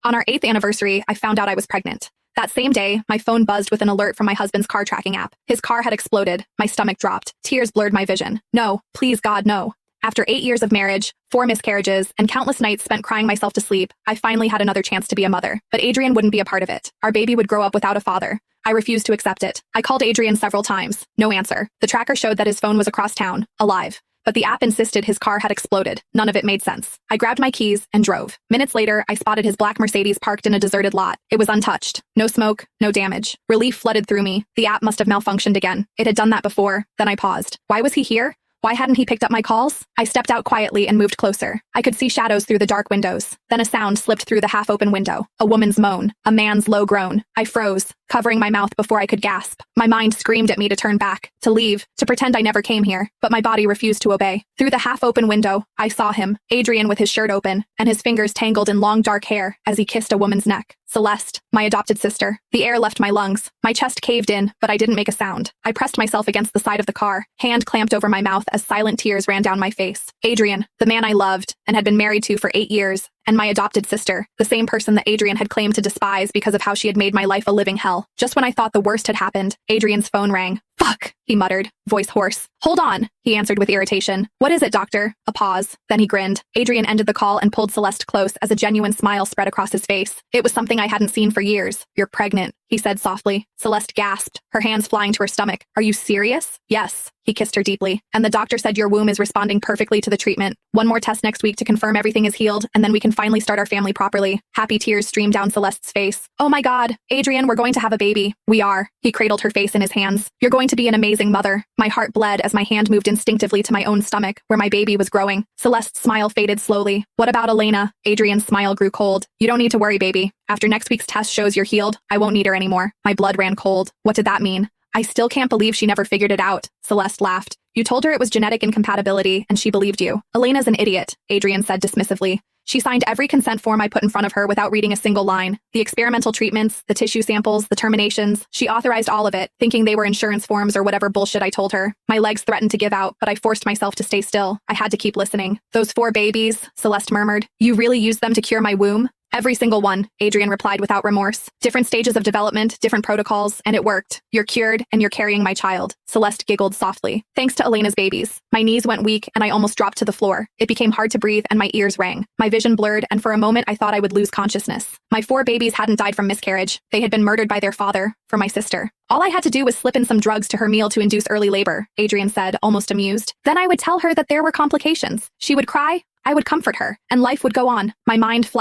On our 8th anniversary, I found out I was pregnant. That same day, my phone buzzed with an alert from my husband's car tracking app. His car had exploded. My stomach dropped. Tears blurred my vision. No, please God, no. After 8 years of marriage, 4 miscarriages, and countless nights spent crying myself to sleep, I finally had another chance to be a mother. But Adrian wouldn't be a part of it. Our baby would grow up without a father. I refused to accept it. I called Adrian several times. No answer. The tracker showed that his phone was across town, alive. But the app insisted his car had exploded. None of it made sense. I grabbed my keys and drove. Minutes later, I spotted his black Mercedes parked in a deserted lot. It was untouched. No smoke, no damage. Relief flooded through me. The app must have malfunctioned again. It had done that before. Then I paused. Why was he here? Why hadn't he picked up my calls? I stepped out quietly and moved closer. I could see shadows through the dark windows. Then a sound slipped through the half-open window. A woman's moan. A man's low groan. I froze, covering my mouth before I could gasp. My mind screamed at me to turn back, to leave, to pretend I never came here. But my body refused to obey. Through the half-open window, I saw him, Adrian with his shirt open, and his fingers tangled in long dark hair as he kissed a woman's neck. Celeste, my adopted sister. The air left my lungs. My chest caved in, but I didn't make a sound. I pressed myself against the side of the car, hand clamped over my mouth as silent tears ran down my face. Adrian, the man I loved and had been married to for 8 years, and my adopted sister, the same person that Adrian had claimed to despise because of how she had made my life a living hell. Just when I thought the worst had happened, Adrian's phone rang. Fuck, he muttered, voice hoarse. Hold on, he answered with irritation. What is it, doctor? A pause. Then he grinned. Adrian ended the call and pulled Celeste close as a genuine smile spread across his face. It was something I hadn't seen for years. You're pregnant, he said softly. Celeste gasped, her hands flying to her stomach. Are you serious? Yes. He kissed her deeply. And the doctor said your womb is responding perfectly to the treatment. One more test next week to confirm everything is healed, and then we can finally start our family properly. Happy tears streamed down Celeste's face. Oh my God, Adrian, we're going to have a baby. We are. He cradled her face in his hands. You're going to be an amazing mother. My heart bled as my hand moved instinctively to my own stomach, where my baby was growing. Celeste's smile faded slowly. What about Elena? Adrian's smile grew cold. You don't need to worry, baby. After next week's test shows you're healed, I won't need her anymore. My blood ran cold. What did that mean? I still can't believe she never figured it out. Celeste laughed. You told her it was genetic incompatibility, and she believed you. Elena's an idiot, Adrian said dismissively. She signed every consent form I put in front of her without reading a single line. The experimental treatments, the tissue samples, the terminations. She authorized all of it, thinking they were insurance forms or whatever bullshit I told her. My legs threatened to give out, but I forced myself to stay still. I had to keep listening. Those 4 babies, Celeste murmured. You really used them to cure my womb? Every single one, Adrian replied without remorse. Different stages of development, different protocols, and it worked. You're cured, and you're carrying my child. Celeste giggled softly. Thanks to Elena's babies. My knees went weak, and I almost dropped to the floor. It became hard to breathe, and my ears rang. My vision blurred, and for a moment I thought I would lose consciousness. My 4 babies hadn't died from miscarriage. They had been murdered by their father, for my sister. All I had to do was slip in some drugs to her meal to induce early labor, Adrian said, almost amused. Then I would tell her that there were complications. She would cry, I would comfort her, and life would go on. My mind flashed